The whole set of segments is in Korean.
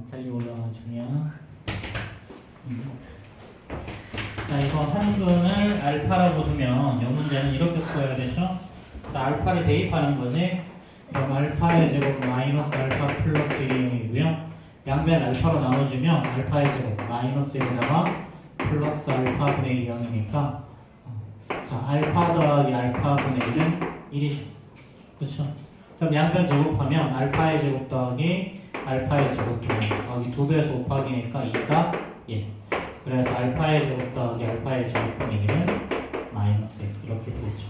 갑자기 올라와주면 자, 이거 한근을 알파라고 두면 이 문제는 이렇게 풀어야 되죠? 자, 알파를 대입하는 거지. 그럼 알파의 제곱 마이너스 알파 플러스 1이 0이고요. 양변 알파로 나눠주면 알파의 제곱 마이너스 1에다가 플러스 알파 분의 0이니까 자, 알파 더하기 알파 분의 1은 1이죠. 그렇죠? 그럼 양변 제곱하면 알파의 제곱 더하기 알파의 제곱 더하기 2배에서 곱하기니까 2가 1. 그래서 알파의 제곱 더하기 알파의 제곱분의 1은 마이너스 1 이렇게 되겠죠.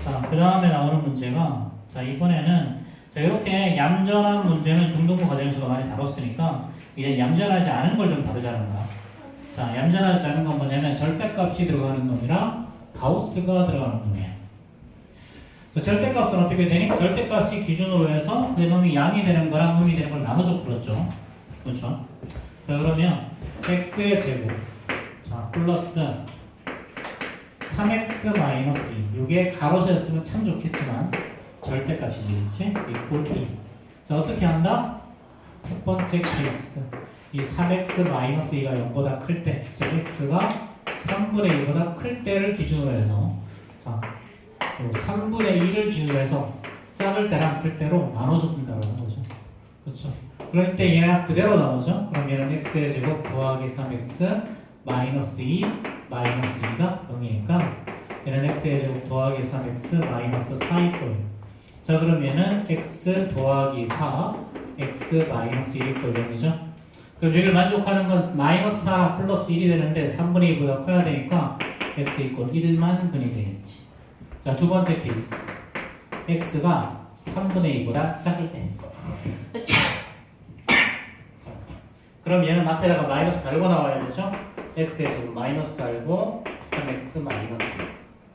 자, 그 다음에 나오는 문제가 자, 이번에는 자, 이렇게 얌전한 문제는 중등부 과정에서도 많이 다뤘으니까 이제 얌전하지 않은 걸 좀 다루자는 거야. 자, 얌전하지 않은 건 뭐냐면 절대값이 들어가는 놈이랑 가우스가 들어가는 놈이야. 절대값은 어떻게 되니? 절대값이 기준으로 해서 그 놈이 양이 되는 거랑 음이 되는 걸 나눠서 풀었죠. 그렇죠? 자, 그러면 x의 제곱 자 플러스 3x 마이너스 2 이게 가로세로 쓰면 참 좋겠지만 절대값이지, 그렇지? 이꼴 2. 자, 어떻게 한다? 첫 번째 케이스 이 3x 마이너스 2가 0보다 클 때, 즉 x가 3분의 2보다 클 때를 기준으로 해서 자 3분의 1을 기준으로 해서 작을 때랑 클 때로 나눠서 푼다고 하는 거죠. 그렇죠? 그럴 때 얘가 그대로 나오죠? 그럼 얘는 x의 제곱 더하기 3x 마이너스 2 마이너스 2가 0이니까 얘는 x의 제곱 더하기 3x 마이너스 4일 거예요. 자, 그럼 얘는 x 더하기 4 x 마이너스 1일 거 0이죠? 그럼 여기를 만족하는 건 마이너스 4랑 플러스 1이 되는데 3분의 2보다 커야 되니까 x 이꼴 1만 근이 되겠지. 자, 두 번째 케이스 x가 3분의 2보다 작을 때 그럼 얘는 앞에다가 마이너스 달고 나와야 되죠? x의 제곱 마이너스 달고 3x 마이너스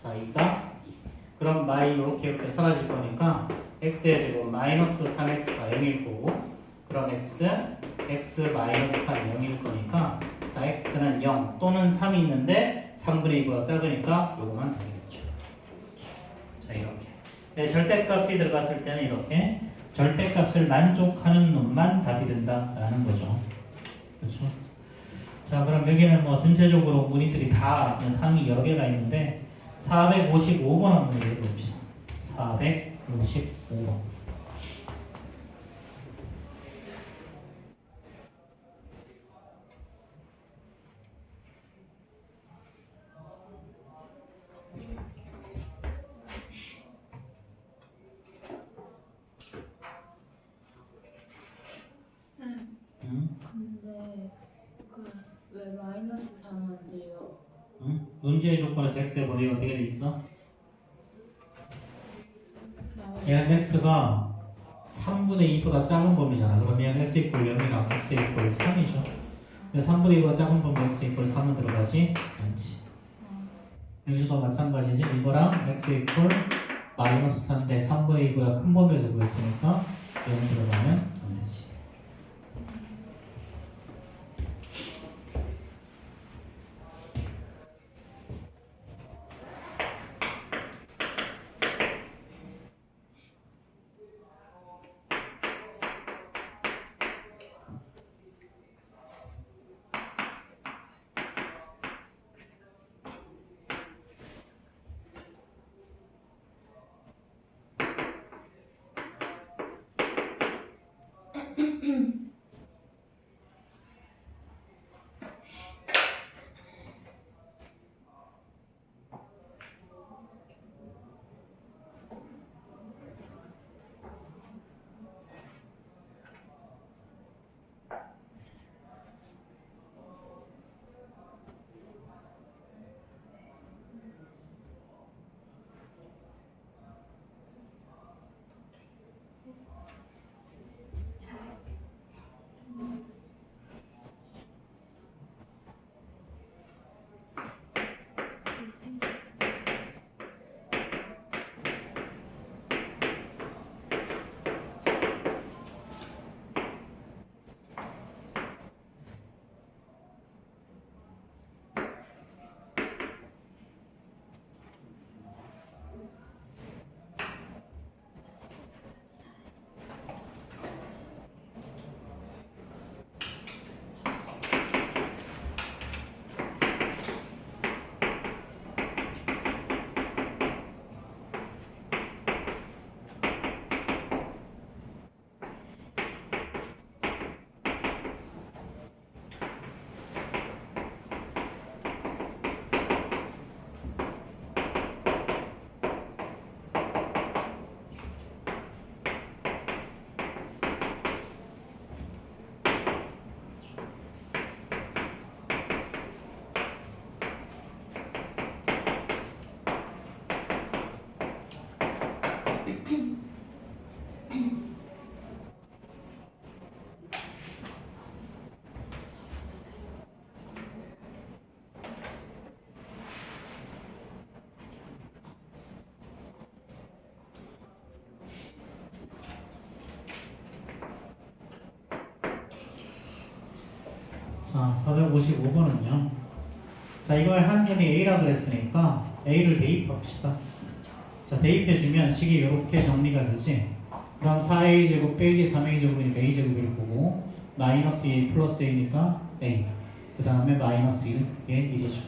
자, 2가 2 그럼 마이 이렇게 사라질 거니까 x의 제곱 마이너스 3x가 0일 거고 그럼 x 마이너스 3 0일 거니까 자, x는 0 또는 3이 있는데 3분의 2보다 작으니까 요거만 되겠죠. 자, 이렇게 네, 절대값이 들어갔을 때는 이렇게 절대값을 만족하는 놈만 답이 된다라는 거죠. 그렇죠? 자, 그럼 여기는 뭐 전체적으로 문의들이 다 상이 여러 개가 있는데 455번 한번 읽어봅시다. 455번. 근데 왜 마이너스 3은 돼요? 응? 문제의 조건에서 x의 범위가 어떻게 돼 있어? 얘는 x가 3분의 2보다 작은 범위잖아. 그러면 x 이퀄 0이랑 x 이퀄 3이죠. 근데 3분의 2보다 작은 범위 x 이퀄 3은 들어가지 않지. 여기서도 마찬가지지. 이거랑 x 이퀄 마이너스 3인데 3분의 2보다 큰 범위를 주고 있으니까 0 들어가면 안 되지. 자, 455번은요. 자, 이거의 한변이 A라 그랬으니까 A를 대입합시다. 자, 대입해주면 식이 이렇게 정리가 되지. 그 다음 4a제곱 빼기 3a제곱이니까 a제곱을 보고 마이너스 2 플러스 a니까 a. 그 다음에 마이너스 1, 이게 1이죠.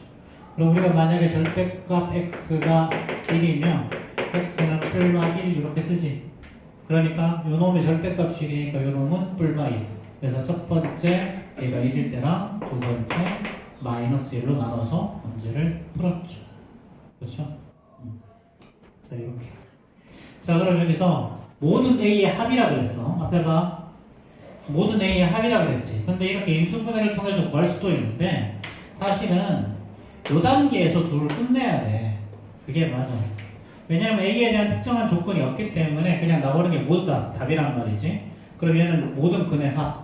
그럼 우리가 만약에 절대값 x가 1이면 x는 뿔마 1 이렇게 쓰지. 그러니까 요 놈의 절대값이 1이니까 요 놈은 뿔마 1. 그래서 첫 번째 a가 1일 때랑 두 번째 마이너스 1로 나눠서 문제를 풀었죠. 그렇죠? 자, 이렇게. 자, 그럼 여기서 모든 A의 합이라 그랬어. 앞에 봐. 모든 A의 합이라 그랬지. 근데 이렇게 인수분해를 통해서 구할 수도 있는데 사실은 요 단계에서 둘을 끝내야 돼. 그게 맞아. 왜냐면 A에 대한 특정한 조건이 없기 때문에 그냥 나오는 게 모두 다 답이란 말이지. 그럼 얘는 모든 근의 합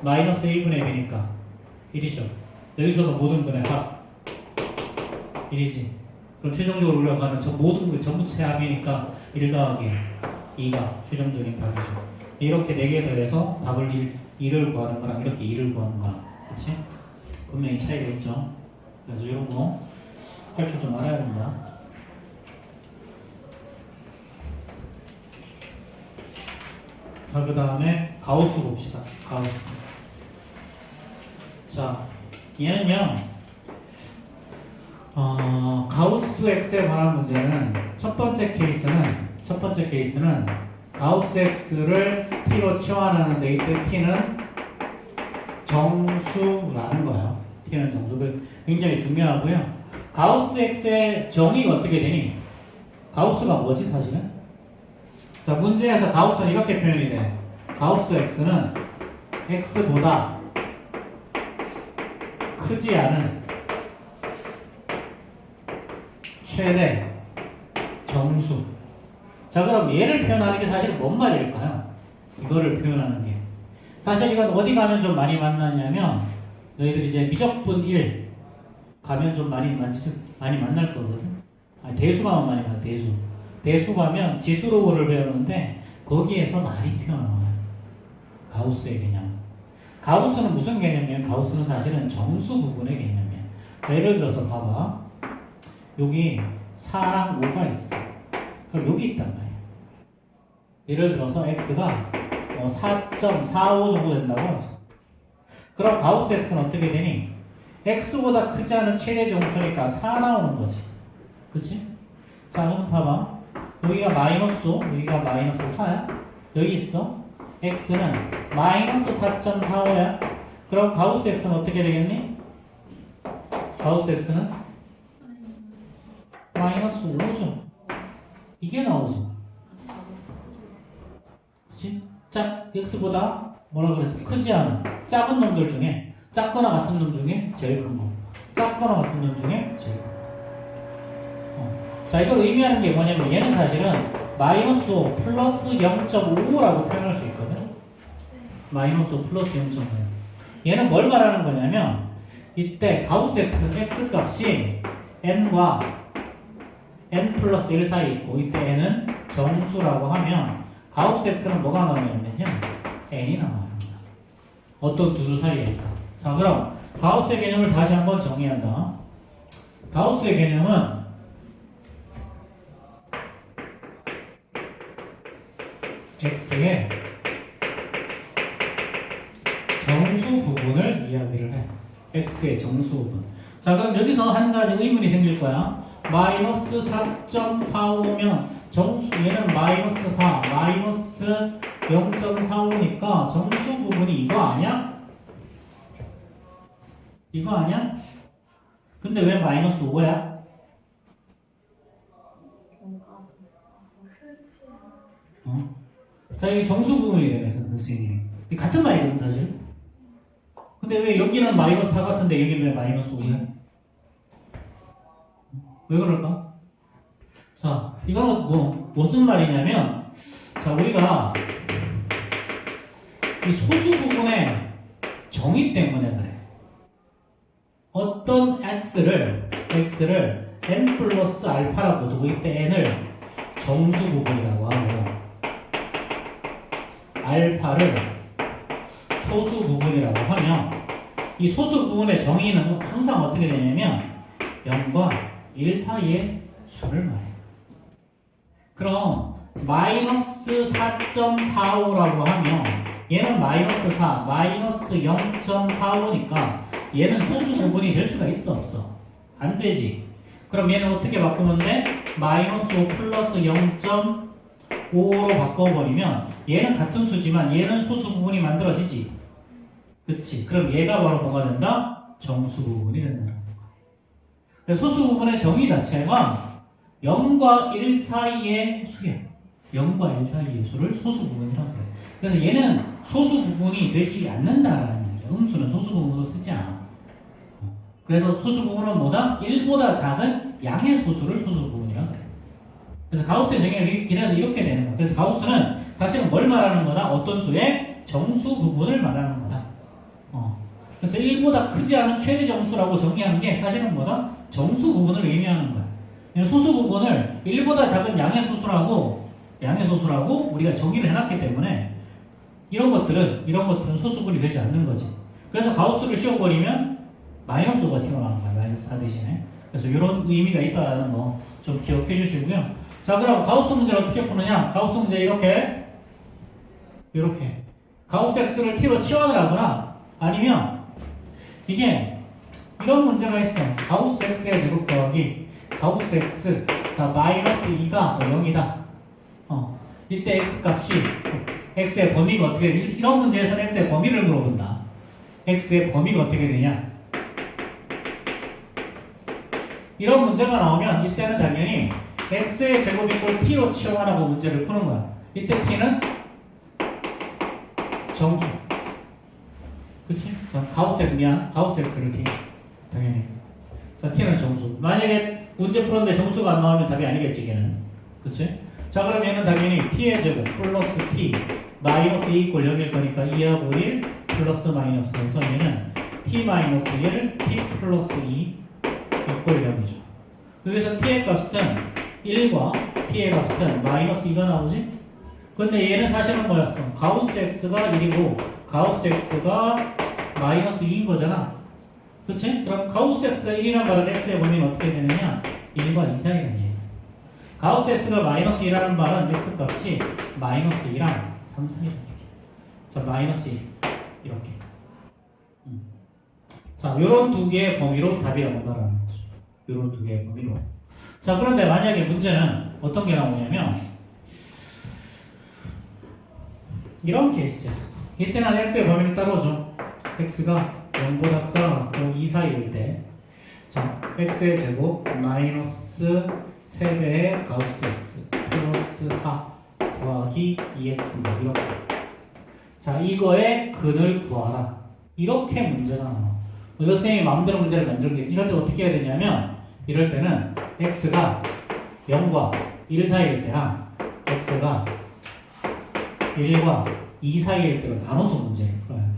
마이너스 A분의 B니까 1이죠. 여기서도 모든 근의 합 1이지. 그럼 최종적으로 우리가 가는 저 모든 그 전부체 합이니까 1 더하기 2가 최종적인 답이죠. 이렇게 4개 더해서 답을 1을 구하는 거랑 이렇게 2를 구하는 거랑 그렇지? 분명히 차이가 있죠. 그래서 이런 거 할 줄 좀 알아야 된다. 자, 그 다음에 가우스 봅시다. 가우스. 자, 얘는요. 가우스 X에 관한 문제는 첫 번째 케이스는 가우스 X를 T로 치환하는데 이때 T는 정수라는 거예요. T는 정수. 굉장히 중요하고요. 가우스 X의 정의가 어떻게 되니? 가우스가 뭐지 사실은? 자, 문제에서 가우스는 이렇게 표현이 돼. 가우스 X는 X보다 크지 않은 최대 정수. 자, 그럼 얘를 표현하는 게 사실 뭔 말일까요? 이거를 표현하는 게 사실 이건 어디 가면 좀 많이 만나냐면 너희들이 이제 미적분 1 가면 좀 많이 만날 거거든. 대수 가면 많이 만나. 대수 가면 지수로를 배우는데 거기에서 많이 튀어나와요. 가우스의 개념. 가우스는 무슨 개념이에요? 가우스는 사실은 정수 부분의 개념이에요. 자, 예를 들어서 봐봐. 여기 4랑 5가 있어. 그럼 여기 있단 말이야. 예를 들어서 x가 4.45 정도 된다고 하죠. 그럼 가우스 x는 어떻게 되니? x보다 크지 않은 최대 정수니까 4 나오는 거지. 그치? 자, 그럼 봐봐. 여기가 마이너스 5, 여기가 마이너스 4야. 여기 있어. x는 마이너스 4.45야. 그럼 가우스 x는 어떻게 되겠니? 가우스 x는 마이너스 5죠. 이게 나오죠. 그치? x보다 뭐라 그랬어? 크지 않은 작은 놈들 중에 작거나 같은 놈 중에 제일 큰 거. 작거나 같은 놈 중에 제일 큰 거. 자, 이걸 의미하는 게 뭐냐면 얘는 사실은 마이너스 5 플러스 0.55라고 표현할 수 있거든. 마이너스 5 플러스 0.5. 얘는 뭘 말하는 거냐면 이때 가우스 x 값이 n과 n 플러스 1 사이에 있고 이때 n은 정수라고 하면 가우스 x는 뭐가 나오냐면요 n이 나와요. 어떤 두 줄 사이에 있다. 자, 그럼 가우스의 개념을 다시 한번 정의한다. 가우스의 개념은 x의 정수 부분을 이야기를 해. x의 정수 부분. 자, 그럼 여기서 한 가지 의문이 생길 거야. 마이너스 4.45면 정수, 얘는 마이너스 4, 마이너스 0.45니까 정수 부분이 이거 아니야? 이거 아니야? 근데 왜 마이너스 5야? 자, 이게 정수 부분이래요, 선생님이. 같은 말이거든, 사실. 근데 왜 여기는 마이너스 4 같은데 여기는 왜 마이너스 5야? 왜 그럴까? 자, 이거는 무슨 말이냐면, 자, 우리가 이 소수 부분의 정의 때문에 그래. 어떤 x를 n 플러스 알파라고 두고 이때 n을 정수 부분이라고 하고 알파를 소수 부분이라고 하면 이 소수 부분의 정의는 항상 어떻게 되냐면 0과 1 사이의 수를 말해요. 그럼 마이너스 4.45라고 하면 얘는 마이너스 4, 마이너스 0.45니까 얘는 소수 부분이 될 수가 있어 없어? 안 되지. 그럼 얘는 어떻게 바꾸면 돼? 마이너스 5 플러스 0.5로 바꿔버리면 얘는 같은 수지만 얘는 소수 부분이 만들어지지. 그치? 그럼 얘가 바로 뭐가 된다? 정수 부분이 된다는 거야. 소수 부분의 정의 자체가 0과 1 사이의 수야. 0과 1 사이의 수를 소수 부분이라고 그래. 그래서 얘는 소수 부분이 되지 않는다라는 얘기야. 음수는 소수 부분으로 쓰지 않아. 그래서 소수 부분은 뭐다? 1보다 작은 양의 소수를 소수 부분이라고 그래. 그래서 가우스의 정의가 길어서 이렇게 되는 거야. 그래서 가우스는 사실은 뭘 말하는 거다? 어떤 수의 정수 부분을 말하는 거다. 그래서 1보다 크지 않은 최대 정수라고 정의하는 게 사실은 뭐다? 정수 부분을 의미하는 거야. 소수 부분을 1보다 작은 양의 소수라고 우리가 정의를 해놨기 때문에 이런 것들은 소수 부분이 되지 않는 거지. 그래서 가우스를 씌워버리면 마이너스 5가 튀어나오는 거야. 마이너스 4 대신에. 그래서 이런 의미가 있다라는 거 좀 기억해 주시고요. 자, 그럼 가우스 문제를 어떻게 푸느냐? 가우스 문제 이렇게 가우스 x를 t로 치환을 하거나 아니면 이게 이런 문제가 있어. 가우스 x의 제곱 더하기 가우스 x 자 마이너스 2가 0이다. 이때 x 값이 x의 범위가 어떻게 되냐? 이런 문제에서는 x의 범위를 물어본다. x의 범위가 어떻게 되냐? 이런 문제가 나오면 이때는 당연히 x의 제곱 이꼴 t로 치환하고 문제를 푸는 거야. 이때 t는 정수. 그치? 자, 가우스 x를 t. 당연히. 자, t는 정수. 만약에 문제 풀었는데 정수가 안 나오면 답이 아니겠지, 걔는. 그치? 자, 그럼 얘는 당연히 t의 제곱 플러스 t 마이너스 2 이꼴 0일 거니까 2하고 1 플러스 마이너스 해서 얘는 t 마이너스 1 t 플러스 2 이꼴 0이죠. 여기서 t의 값은 1과 t의 값은 마이너스 2가 나오지? 근데 얘는 사실은 뭐였어? 가우스 x가 1이고 가우스 x가 마이너스 2인 거잖아. 그치? 그럼 가우스 x가 1이란 말은 x의 범위는 어떻게 되느냐? 1과 2 사이라는 얘기야. 가우스 x가 마이너스 2라는 말은 x 값이 마이너스 2랑 3 사이라는 얘기야. 자, 마이너스 1 이렇게. 자, 요런 두 개의 범위로 답이라고 말하는 거죠. 요런 두 개의 범위로. 자, 그런데 만약에 문제는 어떤 게 나오냐면 이런 케이스야. 이때는 x의 범위를 따로줘. x가 0보다 크거나 2 사이일 때 자, x의 제곱 마이너스 3배의 가우스 x 플러스 4 더하기 2x 뭐 이렇게. 자, 이거의 근을 구하라. 이렇게 문제가 나와. 이거 선생님이 마음대로 문제를 만들게 이럴 때 어떻게 해야 되냐면 이럴 때는 x가 0과 1 사이일 때랑 x가 1과 2 사이일 때로 나눠서 문제를 풀어야 돼요.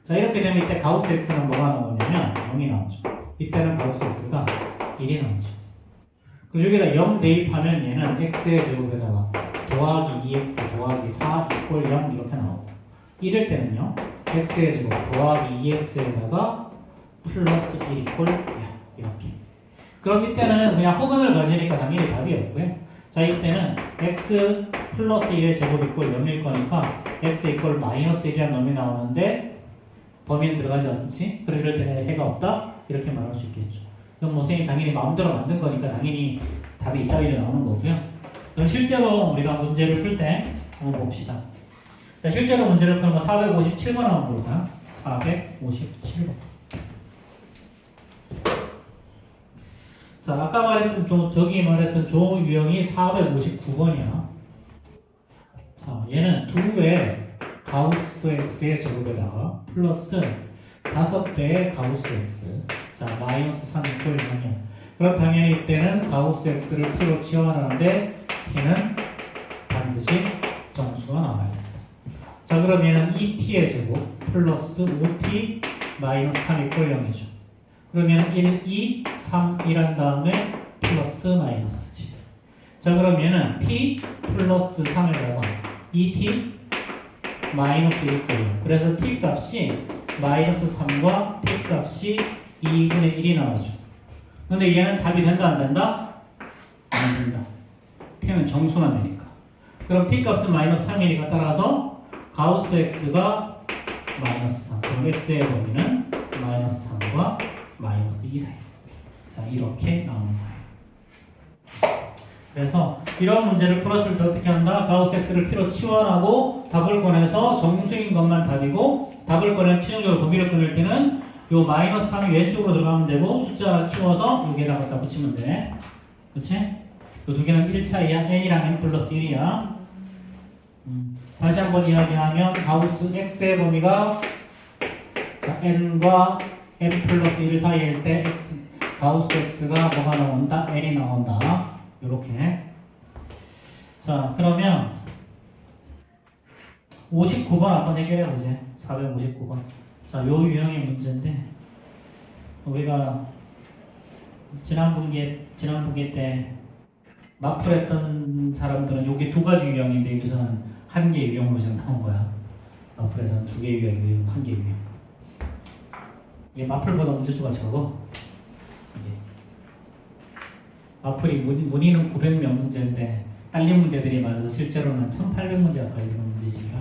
자, 이렇게 되면 이때 가우스 x는 뭐가 나오냐면 0이 나오죠. 이때는 가우스 x가 1이 나오죠. 그리고 여기다 0 대입하면 얘는 x의 제곱에다가 더하기 2x 더하기 4 이꼴 0 이렇게 나오고 이럴 때는요 x의 제곱 더하기 2x에다가 플러스 1 이꼴 0 이렇게. 그럼 이때는 그냥 허근을 가지니까 당연히 답이 없고요. 자, 이때는 x 플러스 1의 제곱 이꼴 0일 거니까 x 이꼴 마이너스 1이라는 놈이 나오는데 범위는 들어가지 않지? 그럼 이럴 때는 해가 없다? 이렇게 말할 수 있겠죠. 그럼 뭐 선생님이 당연히 마음대로 만든 거니까 당연히 답이 이따위로 나오는 거고요. 그럼 실제로 우리가 문제를 풀 때 한번 봅시다. 자, 실제로 문제를 푸는 거 457번 한번 볼까? 457번. 자, 아까 말했던 저기 말했던 조유형이 459번이야. 자, 얘는 2배 가우스 x의 제곱에다가 플러스 5배의 가우스 x. 자, 마이너스 3 이꼴 0이야. 그럼 당연히 이때는 가우스 x를 t로 치환하는데 t는 반드시 정수가 나와야 된다. 자, 그럼 얘는 2t의 제곱 플러스 5t 마이너스 3 이꼴 0이죠. 그러면 1, 2, 3, 1한 다음에 플러스 마이너스지. 자, 그럼 얘는 t 플러스 3에다가 2t 마이너스 1이에요. 그래서 t 값이 마이너스 3과 t 값이 2분의 1이 나오죠. 근데 얘는 답이 된다 안 된다? 안 된다. t는 정수만 되니까. 그럼 t 값은 마이너스 3이니까 따라서 가우스 x가 마이너스 3. 그럼 x의 범위는 마이너스 3과 마이너스 2 사이. 자, 이렇게 나오는 거예요. 그래서 이런 문제를 풀었을 때 어떻게 한다? 가우스 x를 t로 치환하고 답을 꺼내서 정수인 것만 답이고, 답을 꺼내 최종적으로 범위를 끊을 때는 요 마이너스 3이 왼쪽으로 들어가면 되고, 숫자 하나 키워서 여기에다 갖다 붙이면 돼. 그치? 요 두 개는 1차이야. n이랑 n 플러스 1이야. 다시 한번 이야기하면 가우스 x의 범위가 자, n과 n 플러스 1 사이일 때 가우스 x가 뭐가 나온다? n이 나온다. 요렇게. 자, 그러면 59번 한번 해결해 보자. 459번. 자, 요 유형의 문제인데 우리가 지난 분기 때 마플했던 사람들은 요게 두 가지 유형인데 여기서는 한 개 유형으로 지금 나온 거야. 마플에서는 두 개 유형, 한 개 유형. 이게 마플보다 문제수가 적어. 마플이 문의는 900명 문제인데 딸린 문제들이 많아서 실제로는 1800문제 가까이 되는 문제지요.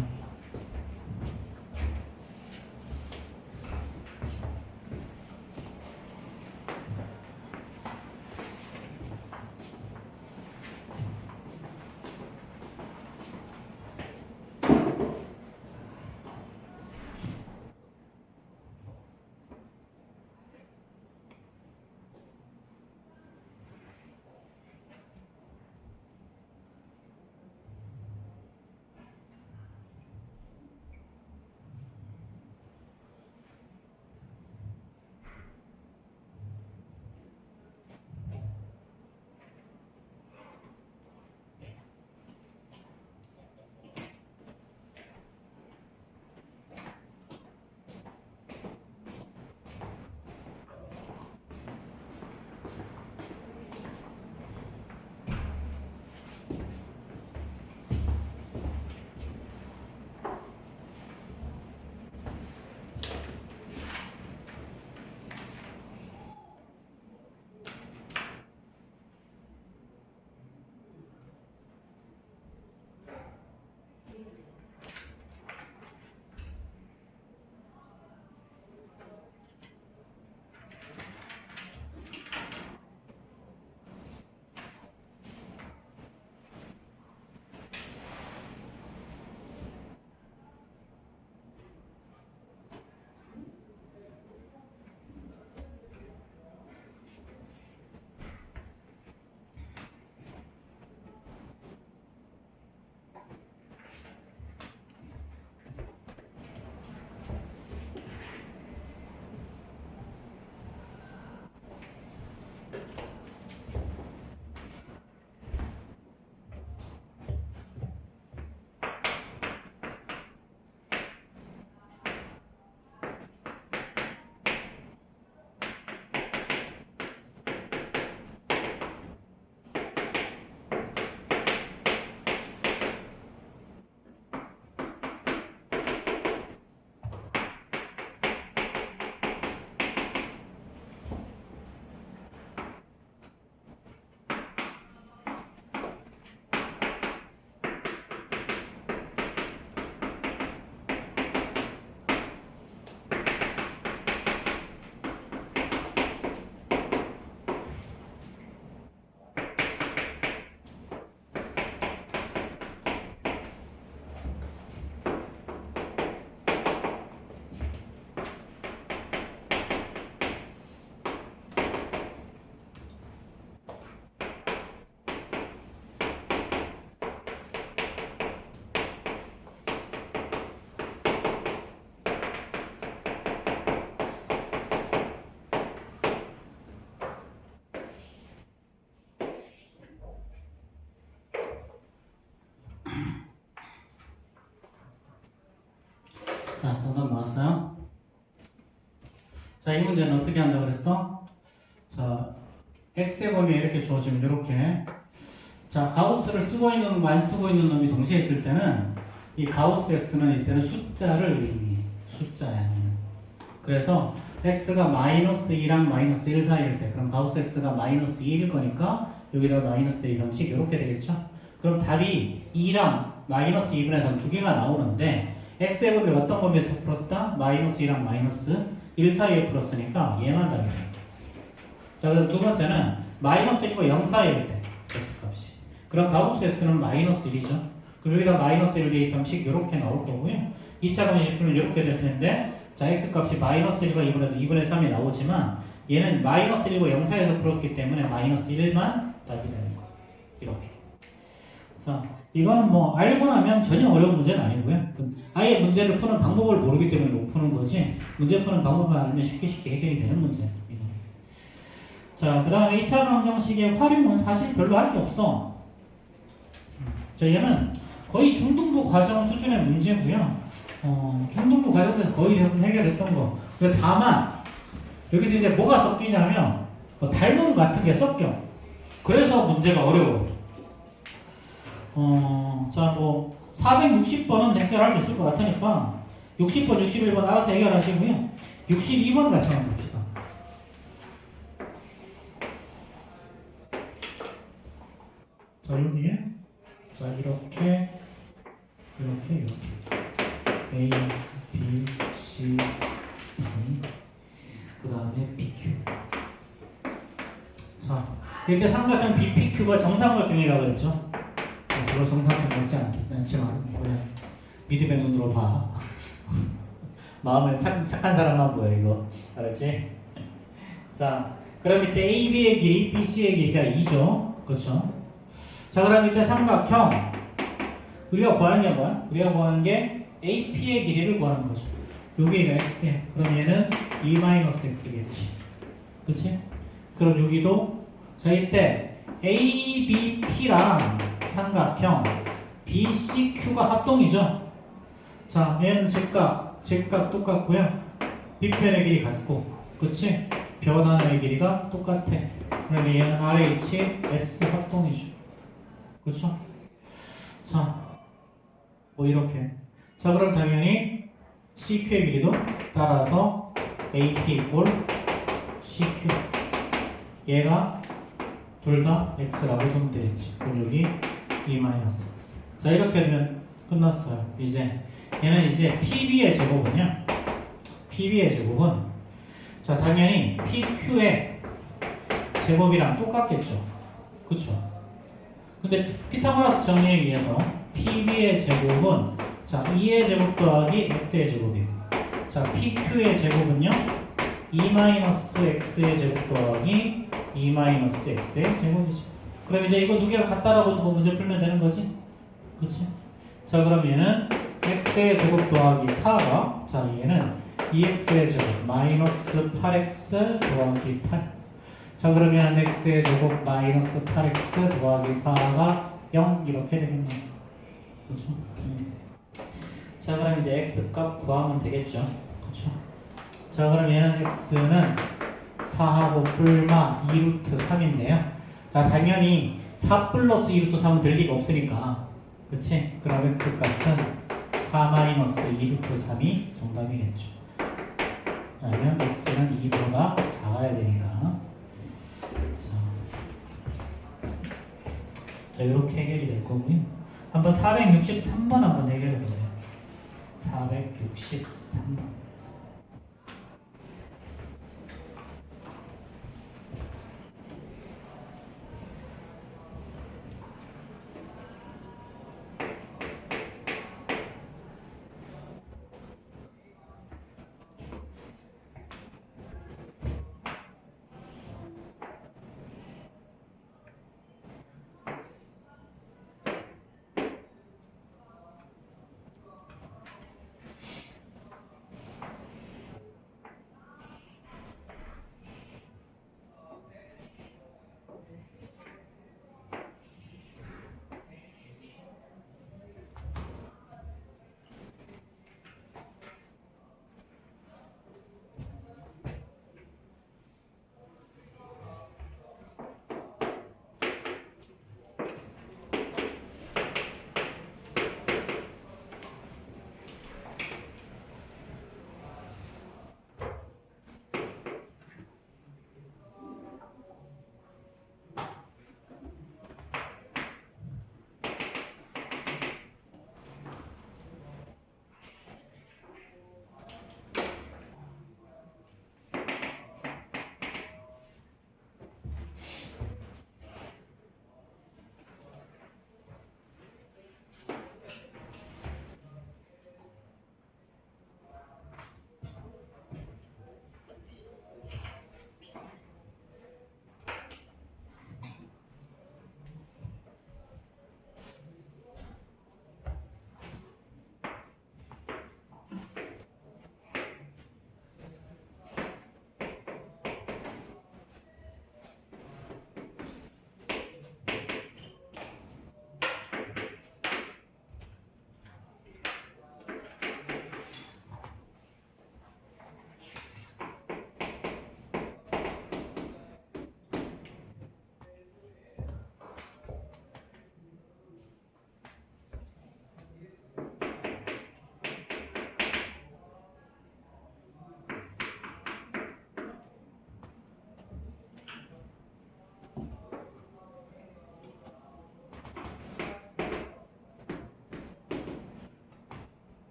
자, 정답 나왔어요? 자, 이 문제는 어떻게 한다고 그랬어? 자, x의 범위에 이렇게 주어지면 이렇게. 자, 가우스를 쓰고 있는 놈과 안 쓰고 있는 놈이 동시에 있을 때는 이 가우스 x는 이때는 숫자를 의미해. 숫자야. 그래서 x가 마이너스 2랑 마이너스 1 사이일 때 그럼 가우스 x가 마이너스 2일 거니까 여기다 마이너스 대입함식 이렇게 되겠죠? 그럼 답이 2랑 마이너스 2분의 3 두 개가 나오는데 x의 범위 어떤 범위에서 풀었다? 마이너스 2랑 마이너스 1 사이에 풀었으니까 얘만 답이에요. 자, 그래서 두 번째는 마이너스 1과 0 사이일 때 x 값이. 그럼 가우스 x는 마이너스 1이죠. 그럼 여기다 마이너스 1 대입함식 이렇게 나올 거고요. 2차 방식 풀면 이렇게 될 텐데 자, x 값이 마이너스 1과 2분의 3이 나오지만 얘는 마이너스 1과 0 사이에서 풀었기 때문에 마이너스 1만 답이 되는 거예요. 이렇게. 자, 이거는 뭐 알고 나면 전혀 어려운 문제는 아니고요. 아예 문제를 푸는 방법을 모르기 때문에 못 푸는 거지 문제 푸는 방법을 알면 쉽게 해결이 되는 문제예요. 자, 그 다음에 2차 방정식의 활용은 사실 별로 할 게 없어. 자, 얘는 거의 중등부 과정 수준의 문제고요. 중등부 과정에서 거의 해결했던 거. 근데 다만 여기서 이제 뭐가 섞이냐면 닮음 같은 게 섞여. 그래서 문제가 어려워. 자, 뭐 460번은 해결할 수 있을 것 같으니까 60번, 61번 알아서 해결하시고요. 62번 같이 한번 봅시다. 자, 여기에 자, 이렇게 A, B, C, D 그 다음에 BQ. 자, 이때 삼각형 BPQ가 정삼각형이라고 했죠. 그거 정상적으로 같지 않지만 그냥 믿음의 눈으로 봐. 마음은 착한 사람만 보여 이거. 알았지? 자, 그럼 이때 AB의 길이, BC의 길이가 2죠. 그렇죠? 자, 그럼 이때 삼각형 우리가 구하는 게 뭐야? 우리가 구하는 게 AP의 길이를 구하는 거죠. 여기가 X야. 그럼 얘는 2-X겠지. 그렇지? 그럼 여기도 자, 이때 ABP랑 삼각형 BCQ가 합동이죠. 자, 얘는 제값 똑같고요. 빗변의 길이 같고, 그치? 변환의 길이가 똑같아. 그러면 얘는 RHS 합동이죠. 그쵸? 자, 뭐 이렇게. 자, 그럼 당연히 CQ의 길이도 따라서 AP 이꼴 CQ. 얘가 둘 다 X라고 보면 되겠지. 그럼 여기 2-X. 자, 이렇게 되면 끝났어요. 이제 얘는 이제 PB의 제곱은요. PB의 제곱은 자, 당연히 PQ의 제곱이랑 똑같겠죠. 그쵸? 근데 피타고라스 정리에 의해서 PB의 제곱은 자, 2의 제곱 더하기 X의 제곱이에요. 자, PQ의 제곱은요. 2-X의 제곱 더하기 2-X의 제곱이죠. 그럼 이제 이거 두 개가 같다라고 두고 문제 풀면 되는 거지? 그치? 자, 그럼 얘는 X의 제곱 더하기 4가 자, 얘는 2X의 제곱 마이너스 8X 더하기 8. 자, 그러면 X의 제곱 마이너스 8X 더하기 4가 0 이렇게 되겠네요. 그렇죠? 자, 그럼 이제 X 값 구하면 되겠죠. 그렇죠? 자, 그럼 얘는 X는 4하고 뿔마 2루트 3인데요. 자, 당연히 4 플러스 2루트 3은 될 리가 없으니까. 그치? 그럼 X 값은 4-2루트 3이 정답이겠죠. 그러면 X는 2보다 작아야 되니까. 자, 이렇게 해결이 될 거고요. 한번 463번 한번 해결해 보세요. 463번.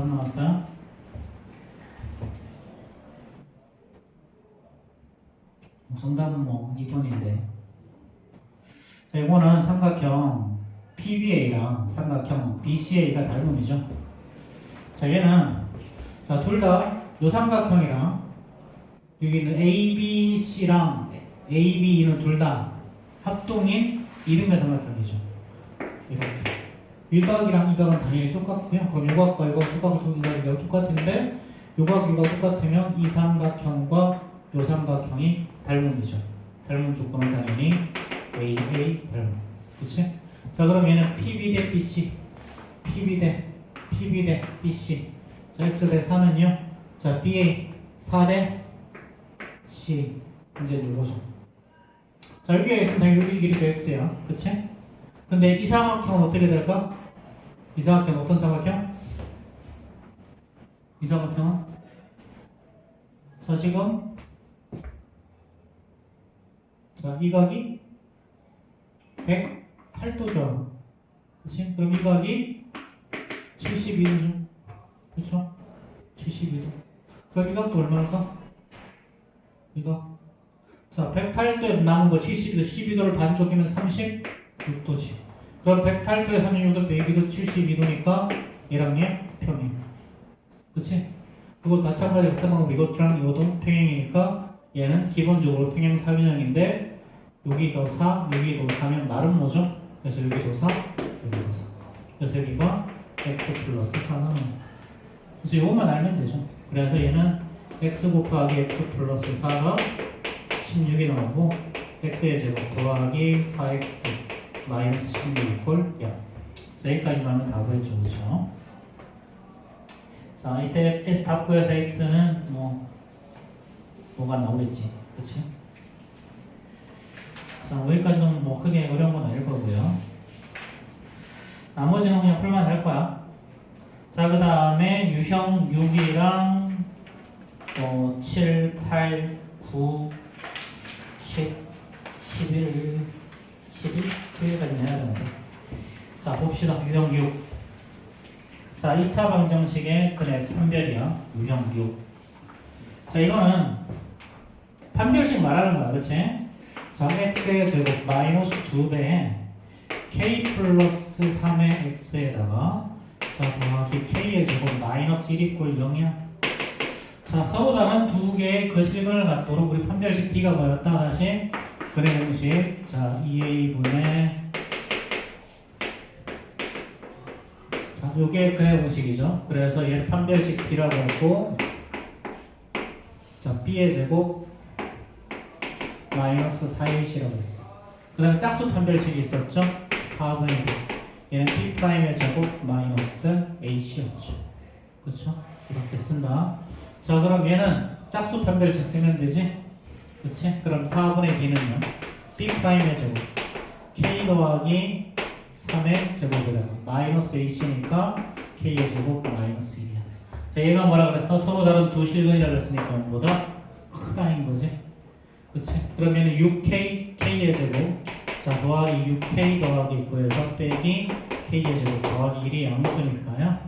답 나왔어요? 정답은 뭐 2번인데. 자, 이거는 삼각형 PBA랑 삼각형 BCA가 닮음이죠. 자, 얘는 자, 둘 다 요 삼각형이랑 여기 있는 ABC랑 AB는 둘 다 합동인 이등변 삼각형이죠. 이렇게 일각이랑 이각은 당연히 똑같고요. 그럼 요각과 요각 똑같고 똑같은데 요각 요각 똑같으면 이 삼각형과 요 삼각형이 닮음이죠. 닮음 조건은 당연히 AA 닮음. 그치? 자, 그럼 얘는 PB 대 BC, PB 대 BC. 자, X 대 4는요. 자, BA 4 대 C. 이제 이거죠. 자, 여기가 X면 당연히 여기 길이도 X야. 그치? 근데 이 삼각형은 어떻게 될까? 이 삼각형은 어떤 삼각형? 이 삼각형은? 자, 지금 자, 이 각이 108도죠. 그치? 그럼 이 각이 72도죠. 그쵸? 72도. 그럼 이 각도 얼마일까? 이거. 자, 108도에 남은 거 72도, 12도를 반쪽이면 36도지. 그럼 108도에 36도 빼기도 72도니까 얘랑 얘 평행. 그치? 그거 마찬가지 같은 방법 이것랑 이것도 평행이니까 얘는 기본적으로 평행 3인형인데 여기도 4, 여기도 4면 말은 뭐죠? 그래서 여기도 4, 여기도 4. 그래서 여기가 x 플러스 4는 그래서 이것만 알면 되죠. 그래서 얘는 x 곱하기 x 플러스 4가 16이 나오고 x의 제곱 더하기 4x 마이너스 16 이퀄 0. 자, 여기까지만 하면 다 구했죠. 그렇죠? 자, 이때 답 구해서 x는 뭐가 나오겠지. 그치? 자, 여기까지는 뭐 크게 어려운 건 아닐 거고요. 나머지는 그냥 풀만 할 거야. 자, 그 다음에 유형 6이랑 7, 8, 9, 10, 11, 11까지 해야 되는데. 자, 봅시다. 유형 6. 자, 2차 방정식의 근의 판별이야. 유형 6. 자, 이거는 판별식 말하는 거야. 그치? 자, x의 제곱 마이너스 2배에 k 플러스 3의 x에다가 자, 더하기 k의 제곱 마이너스 1 이퀄 0이야. 자, 서로 다른 두 개의 거실근을 갖도록 우리 판별식 B가 뭐였다? 다시 근의 공식. 자, 2a분의 자, 요게 근의 공식이죠. 그래서 얘를 판별식 B라고 했고 자, B의 제곱 마이너스 4ac라고 했어. 그 다음에 짝수 판별식이 있었죠. 4분의 B. 얘는 B'의 제곱 마이너스 ac였죠. 그쵸? 이렇게 쓴다. 자, 그럼 얘는 짝수 판별식 쓰면 되지? 그치? 그럼 4분의 B는요. B'의 제곱 K 더하기 3의 제곱에다가 마이너스 ac니까 K의 제곱 마이너스 1이야. 자, 얘가 뭐라 그랬어? 서로 다른 두 실근이라 그랬으니까 뭐보다 크다인 거지. 그치? 그러면 6K, K의 제곱 자, 더하기 6K 더하기 9에서 빼기 K의 제곱 더하기 1이 양수니까요.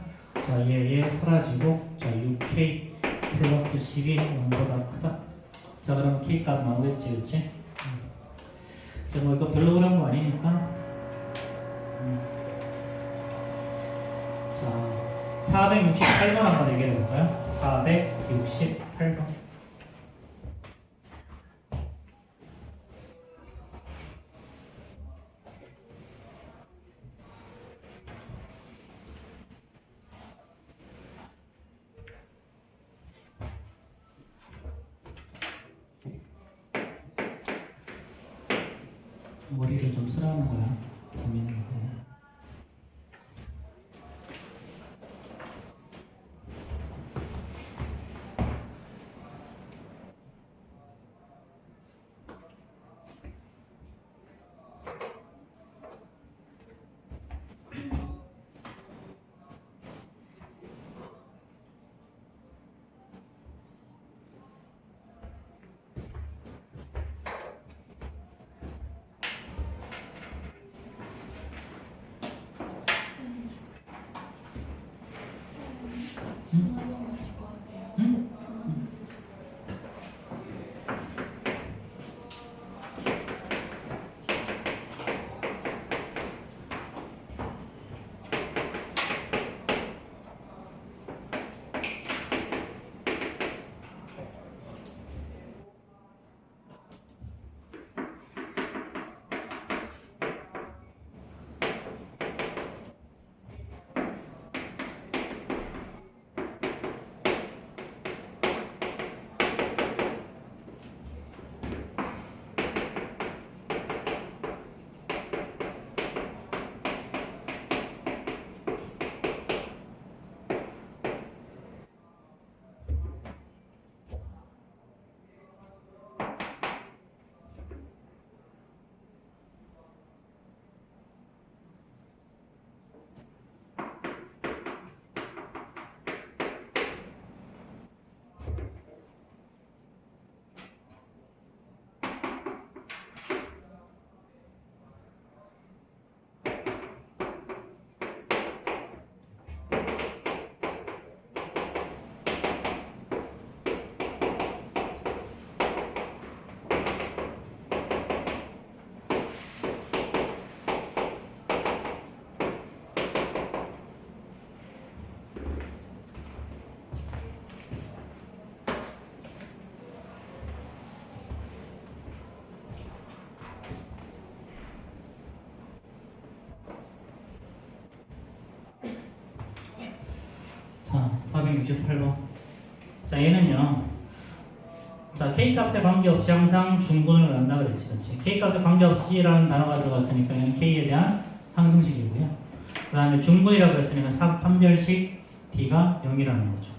자, 얘 사라지고 자, 6K 플러스 10이 0보다 크다. 자, 그럼 K 값 나오겠지, 그치? 자, 뭐 이거 별로 그런 거 아니니까 자, 468번 한번 얘기해 볼까요? 468번. 머리를 좀 쓰라는 거야. 고민을 하고. 하나만 찍어야 돼요. 응? 자, 468번. 자, 얘는요. 자, K값에 관계없이 항상 중분을 갖는다 그랬지, 그렇지? K값에 관계없이라는 단어가 들어갔으니까 얘는 K에 대한 항등식이고요. 그 다음에 중분이라고 했으니까 판별식 D가 0이라는 거죠.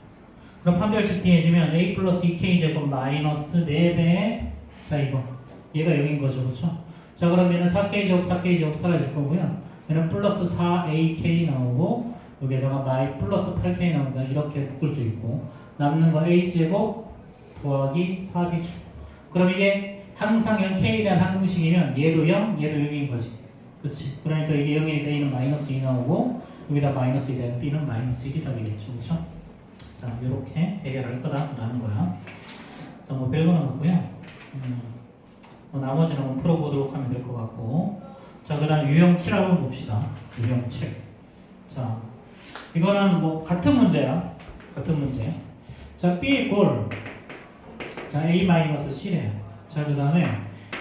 그럼 판별식 D 해주면 A 플러스 2K 제곱 마이너스 4배의 자, 이거. 얘가 0인 거죠, 그렇죠? 자, 그럼 얘는 4K 제곱 4K 제곱 사라질 거고요. 얘는 플러스 4AK 나오고 여기에다가 마이 플러스 8K 나온다. 이렇게 묶을 수 있고 남는 거 A제곱 더하기 4B죠. 그럼 이게 항상 0K에 대한 항등식이면 얘도 0, 얘도 0인 거지. 그치? 그러니까 이게 0이니까 A는 마이너스 2 나오고 여기다 마이너스 2 되면 B는 마이너스 1이 답이겠죠. 그쵸? 자, 이렇게 해결할 거다라는 거야. 자, 뭐 별거는 없고요. 뭐 나머지는 한번 풀어보도록 하면 될 것 같고. 자, 그 다음 유형 7 한번 봅시다. 유형 7. 자, 이거는 뭐 같은 문제야. 같은 문제. 자, B 이꼴 자, A-C래요. 자, 그 다음에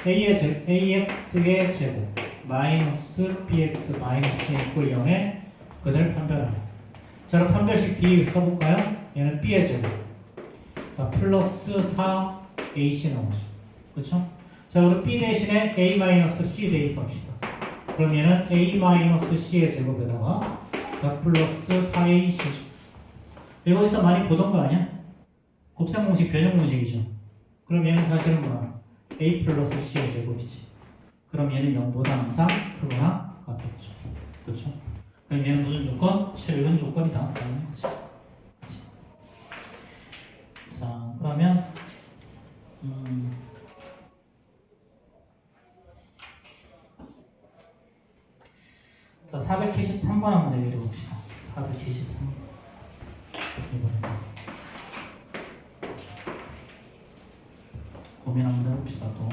AX의 제곱 마이너스 BX 마이너스 이꼴 0에 그들 판별하라. 자, 그럼 판별식 D 써볼까요? 얘는 B의 제곱. 자, 플러스 4AC 나오죠. 그렇죠? 자, 그럼 B 대신에 A-C 대입합시다. 그럼 얘는 A-C의 제곱에다가 자, 플러스 4AC죠. 이거 어디서 많이 보던 거 아니야? 곱셈 공식, 변형 공식이죠. 그럼 얘는 사실은 뭐야? A 플러스 C의 제곱이지. 그럼 얘는 0보다 항상 크거나 같겠죠. 그렇죠? 그럼 얘는 무슨 조건? 실근 조건이다. 자, 그러면 자, 473번 한번 해결해 봅시다. 473번. 이번에 고민 한번 해봅시다. 또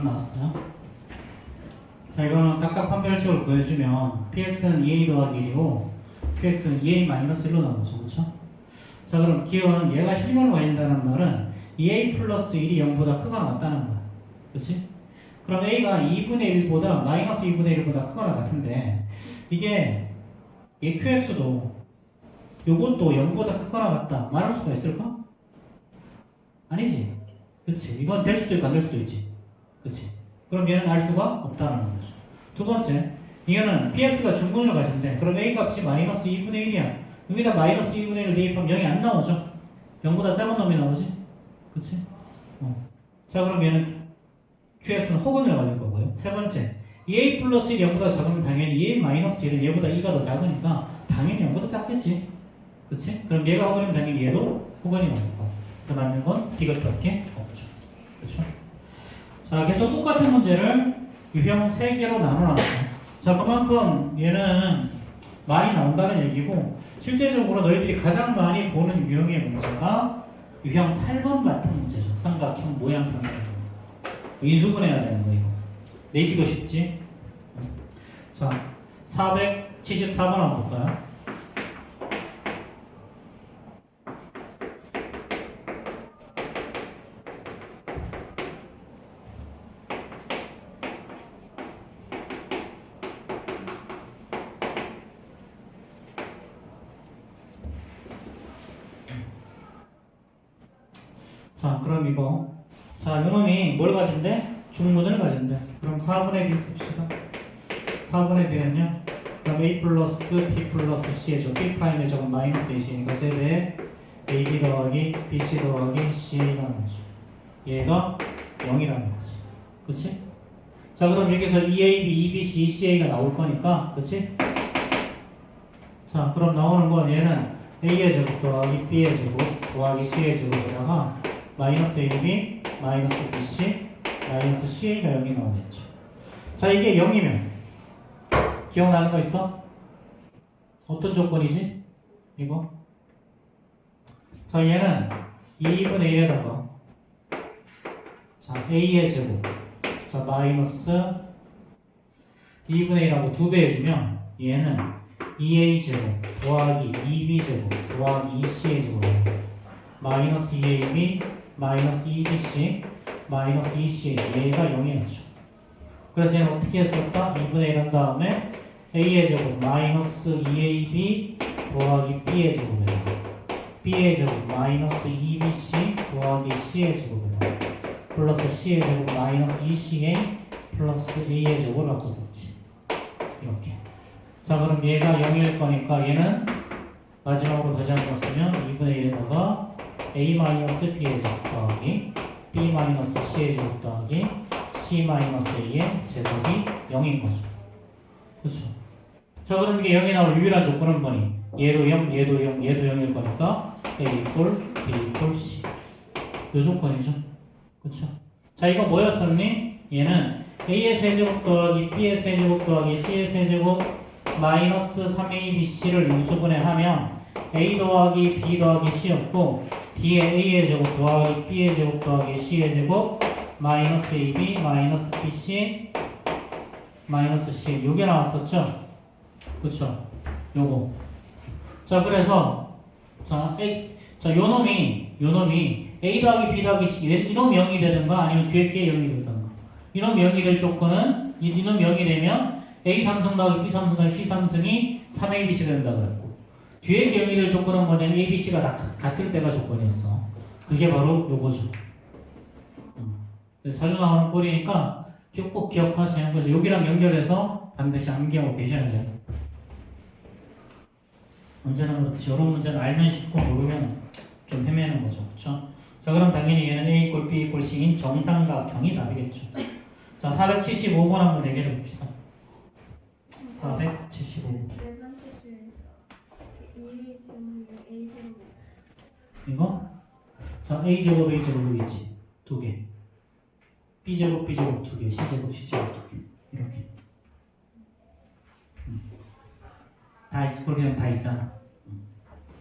나왔어요. 자, 이거는 각각 판별식을 구해주면 px는 2a 더하기 1이고 px는 2a 마이너스 1로 나오죠. 그렇죠? 자, 그럼 기억은 얘가 실물로 가진다는 말은 2a 플러스 1이 0보다 크거나 같다는 거야. 그렇지? 그럼 a가 2분의 1보다 마이너스 2분의 1보다 크거나 같은데 이게 이 qx도 요것도 0보다 크거나 같다 말할 수가 있을까? 아니지. 그렇지. 이건 될 수도 있고 안 될 수도 있지. 그렇지. 그럼 얘는 알 수가 없다는 거죠. 두 번째, 이거는 px가 중근을 가진대. 그럼 a 값이 마이너스 2분의 1이야. 여기다 마이너스 2분의 1을 대입하면 0이 안 나오죠. 0보다 작은 놈이 나오지. 그렇지? 자, 그럼 얘는 qx는 호근을 가질 거고요. 세 번째, 2a 플러스 1이 0보다 작으면 당연히 2a 마이너스 1은 얘보다 2가 더 작으니까 당연히 0보다 작겠지. 그렇지? 그럼 얘가 호근이면 당연히 얘도 호근이 나올 거야. 그 맞는 건 D것밖에 없죠. 그렇죠? 자, 계속 똑같은 문제를 유형 3개로 나눠놨어요. 자, 그만큼 얘는 많이 나온다는 얘기고 실제적으로 너희들이 가장 많이 보는 유형의 문제가 유형 8번 같은 문제죠. 삼각형 모양편. 인수분해야 되는 거 이거. 내기도 쉽지? 자, 474번 한번 볼까요? 자, 그럼 이거. 자, 요놈이 뭘 가진대? 중문을 가진대. 그럼 4분의 B 씁시다. 4분의 B는요? 그럼 A 플러스 B 플러스 C의 저 B 프라임의 저건 마이너스 2C니까 세배에 AB 더하기 BC 더하기 CA가 나오죠. 얘가 0이라는 거지. 그치? 자, 그럼 여기서 EAB, EBC, ECA가 나올 거니까, 그치? 자, 그럼 나오는 건 얘는 A의 제곱 더하기 B의 제곱 더하기 C의 제곱에다가 마이너스 AB, 마이너스 BC, 마이너스 CA가 0이 나오겠죠. 자, 이게 0이면 기억나는 거 있어? 어떤 조건이지? 이거? 자, 얘는 2분의 1에다가 자, A의 제곱 자, 마이너스 2분의 1하고 2배 해주면 얘는 2A 제곱 더하기 2B 제곱 더하기 2C의 제곱 마이너스 2AB 마이너스 2BC 마이너스 2C 얘가 0이 나죠. 그래서 얘는 어떻게 했었다? 2분의 1 한 다음에 A의 제곱 마이너스 2AB 더하기 B의 제곱에다가 B의 제곱 마이너스 2BC 더하기 C의 제곱에다가 플러스 C의 제곱 마이너스 2CA 플러스 A의 제곱을 바꿨었지. 이렇게. 자, 그럼 얘가 0일 거니까 얘는 마지막으로 다시 한번 쓰면 2분의 1에다가 A 마이너스 B의 제곱 더하기 B 마이너스 C의 제곱 더하기 C 마이너스 A의 제곱이 0인 거죠. 그렇죠? 자, 그럼 이게 0이 나올 유일한 조건은 뭐니? 얘도 0, 얘도 0, 얘도 0일 거니까 A 이꼴 B 이꼴 C. 이 조건이죠. 그렇죠? 자, 이거 뭐였었니? 얘는 A의 세제곱 더하기 B의 세제곱 더하기 C의 세제곱 마이너스 3ABC를 인수분해하면 A 더하기 B 더하기 C였고 D의 A의 제곱 더하기 B의 제곱 더하기 C의 제곱 마이너스 AB 마이너스 BC 마이너스 C 요게 나왔었죠? 그쵸? 요거. 자, 그래서 요놈이 A 더하기 B 더하기 C 이놈 0이 되든가 아니면 뒤에 게 0이 되든가 이놈 0이 될 조건은 이놈 0이 되면 A 3승 더하기 B 3승 더하기 C 3승이 3ABC가 된다 그랬고 뒤에 게 0이 될 조건은 뭐냐면 ABC가 다 같을 때가 조건이었어. 그게 바로 요거죠. 자주 나오는 꼴이니까 꼭 기억하시는 거죠. 여기랑 연결해서 반드시 암기하고 계셔야 돼요. 언제나 그렇듯이 이런 문제는 알면 쉽고 모르면 좀 헤매는 거죠. 그렇죠? 자, 그럼 당연히 얘는 A 이꼴 B 이꼴 C인 정삼각형이 답이겠죠. 자, 475번 한번 대결해 봅시다. 475. 네 번째 줄에서 2A 제곱이 A 제곱. 이거? 자, A 제곱 A 제곱 여기 있지. 두 개. B 제곱 B 제곱 두 개. C 제곱 C 제곱 두 개. 이렇게. 다 있고 그냥 다 있잖아.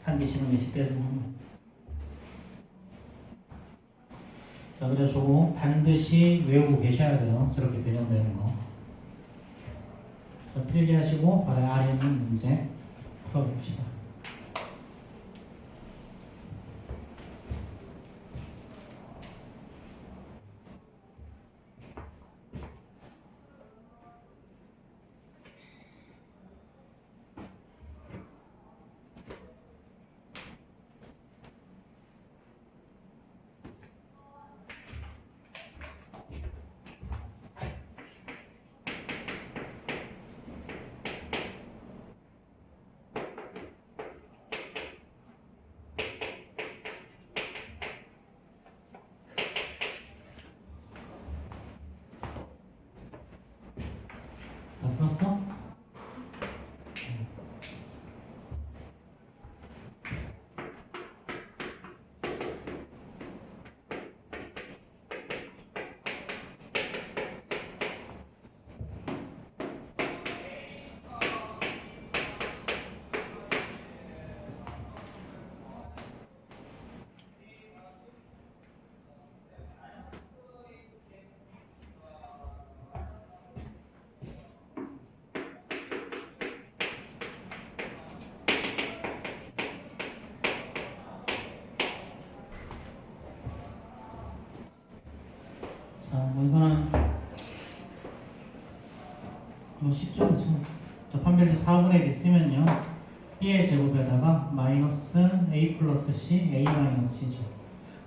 한 개씩 한 개씩 빼서 하면. 자, 그래서 저거 반드시 외우고 계셔야 돼요. 저렇게 변형되는 거. 자, 필기하시고 바로 아래 있는 문제 풀어봅시다. 다 풀었어? 자, 뭐 이거는 뭐 쉽죠, 그쵸? 자, 판별식 4분의 1 있으면요, b의 제곱에다가 마이너스 a 플러스 c, a 마이너스 c죠.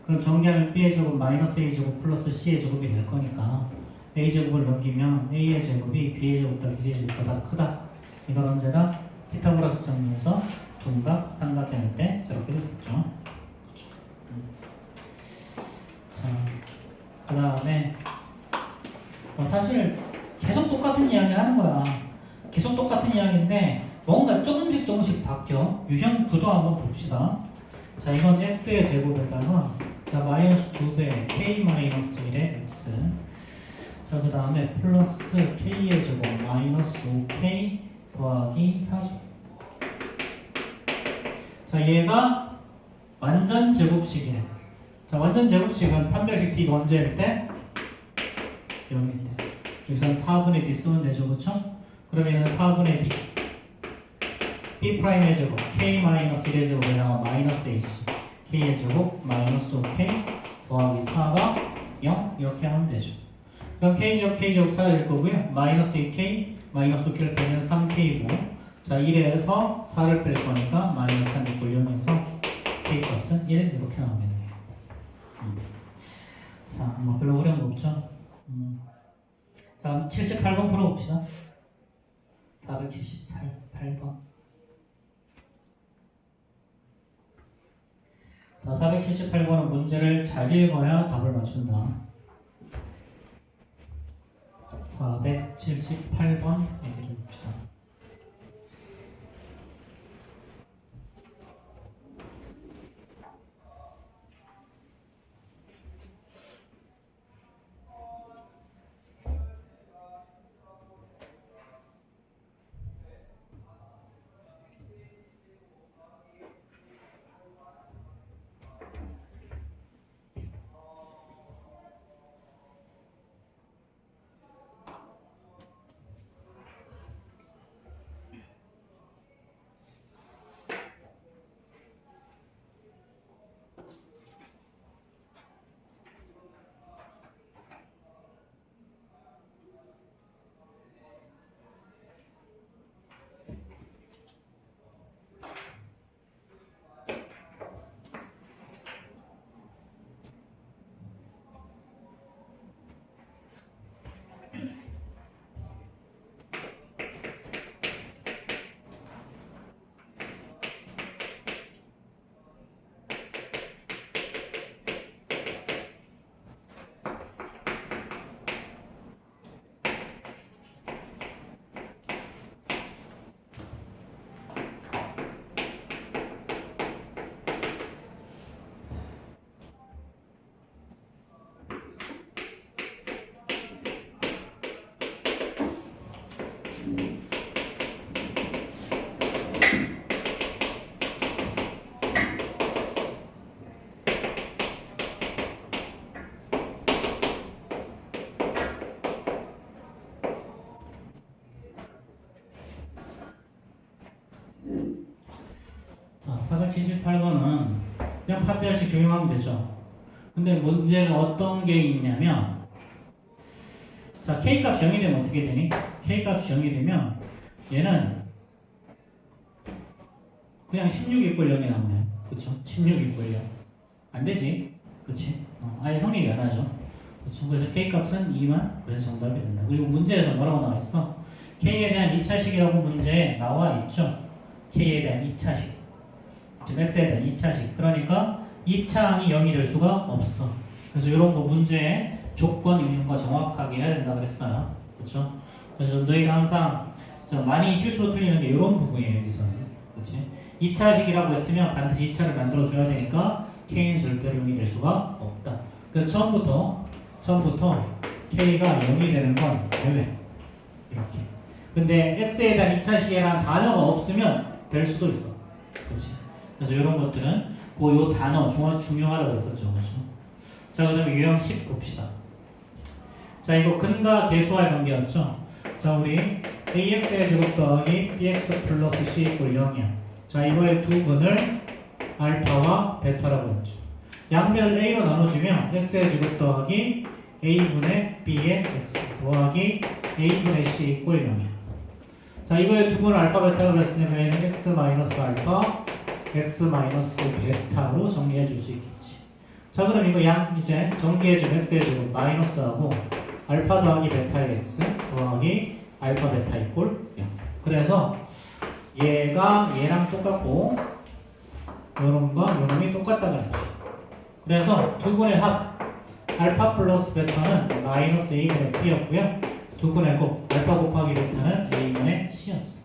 그럼 전개하면 b의 제곱 마이너스 a 제곱 플러스 c의 제곱이 될 거니까 a 제곱을 넘기면 a의 제곱이 b의 제곱보다 b의 제곱보다 크다. 이건 언제나 피타고라스 정리에서 둔각, 삼각형 할 때 저렇게 됐었죠. 그쵸? 자, 그 다음에 사실 계속 똑같은 이야기 하는 거야. 계속 똑같은 이야기인데 뭔가 조금씩 바뀌어. 유형 구도 한번 봅시다. 자, 이건 x의 제곱에다가 자 마이너스 2배 k 마이너스 1의 x. 자, 그 다음에 플러스 k의 제곱 마이너스 5k 더하기 4죠. 자, 얘가 완전 제곱식이네. 자, 완전 제곱식은 판별식 d가 언제일 때? 0일 때. 여기서 4분의 d 쓰면 되죠, 그쵸? 그러면은 4분의 d b'의 제곱 k-1의 제곱에다가 마이너스 ac k의 제곱 마이너스 5k 더하기 4가 0 이렇게 하면 되죠. 그럼 k제곱 사라질 거고요. 마이너스 2k 마이너스 5k를 빼면 3k고 자 1에서 4를 뺄 거니까 마이너스 3이 꼴려면서 k 값은 1 이렇게 나오면 돼요. 자, 뭐 별로 어려운 거 없죠? 자, 78번 풀어봅시다. 478번. 자, 478번은 문제를 잘 읽어야 답을 맞춘다. 478번 얘기를 봅시다. 478번은 그냥 판별식 적용하면 되죠. 근데 문제는 어떤 게 있냐면, 자, K값 0이 되면 어떻게 되니? K값 0이 되면 얘는 그냥 16 이꼴 0이 나오네. 그쵸? 16 이꼴 0. 안 되지? 그치? 아예 성립이 안 하죠. 그쵸? 그래서 K값은 2만, 그래서 정답이 된다. 그리고 문제에서 뭐라고 나와 있어? K에 대한 2차식이라고 문제에 나와 있죠. K에 대한 2차식. 지금 X에 대한 2차식. 그러니까 2차항이 0이 될 수가 없어. 그래서 이런 거 문제에 조건 있는 거 정확하게 해야 된다 그랬어요. 그렇죠? 그래서 너희가 항상 좀 많이 실수로 틀리는 게 이런 부분이에요. 여기서는. 그렇지? 2차식이라고 했으면 반드시 2차를 만들어줘야 되니까 K는 절대로 0이 될 수가 없다. 그래서 처음부터 K가 0이 되는 건 제외. 이렇게. 근데 X에 대한 2차식이라는 단어가 없으면 될 수도 있어. 그렇지? 그래서 이런 것들은 요 단어 중요하다고 했었죠. 그렇죠? 자, 그 다음에 유형 10 봅시다. 자, 이거 근과 계수와의 관계였죠. 자, 우리 AX의 제곱 더하기 BX 플러스 C 이꼴 0이야. 자, 이거의 두 근을 알파와 베타라고 했죠. 양변을 A로 나눠주면 X의 제곱 더하기 A분의 B의 X 더하기 A분의 C 이꼴 0이야. 자, 이거의 두 근을 알파 베타라고 했으니까 얘는 X 마이너스 알파 X 마이너스 베타로 정리해 줄 수 있겠지. 자, 그럼 이거 이제 정리해주면 X의 제곱 마이너스하고 알파 더하기 베타의 X 더하기 알파 베타 이꼴 0. 그래서 얘가 얘랑 똑같고 요놈과 요놈이 똑같다 그랬죠. 그래서 두 근의 합 알파 플러스 베타는 마이너스 A분의 B였고요. 두 근의 곱 알파 곱하기 베타는 A분의 C였어.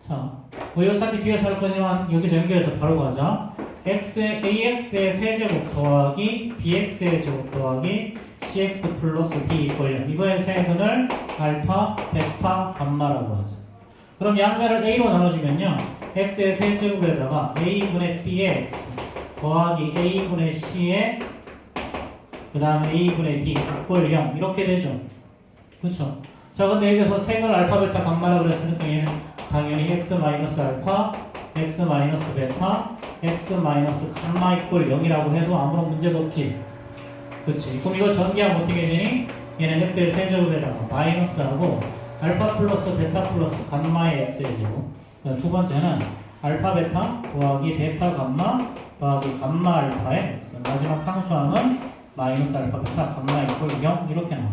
자, 뭐 어차피 뒤에서 할 거지만 여기서 연결해서 바로 가자. AX의 세제곱 더하기 BX의 제곱 더하기 CX 플러스 B 이꼴 0. 이거의 세근을 알파, 베타, 감마라고 하죠. 그럼 양면을 A로 나눠주면요. X의 세제곱에다가 A분의 B의 X 더하기 A분의 C의 그 다음에 A분의 D 이꼴 0 이렇게 되죠. 그쵸? 자, 근데 여기서 세근을 알파, 베타, 감마라고 그랬으니까 얘는 당연히 x 마이너스 알파, x 마이너스 베타, x 마이너스 감마 이꼴 0이라고 해도 아무런 문제가 없지. 그치? 그럼 이거 전개하면 어떻게 되니? 얘는 x의 세제곱에다가 마이너스하고 알파 플러스 베타 플러스 감마의 x의 제곱. 두 번째는 알파 베타 더하기 베타 감마 더하기 감마 알파의 x. 마지막 상수항은 마이너스 알파 베타 감마 이꼴 0 이렇게 나와.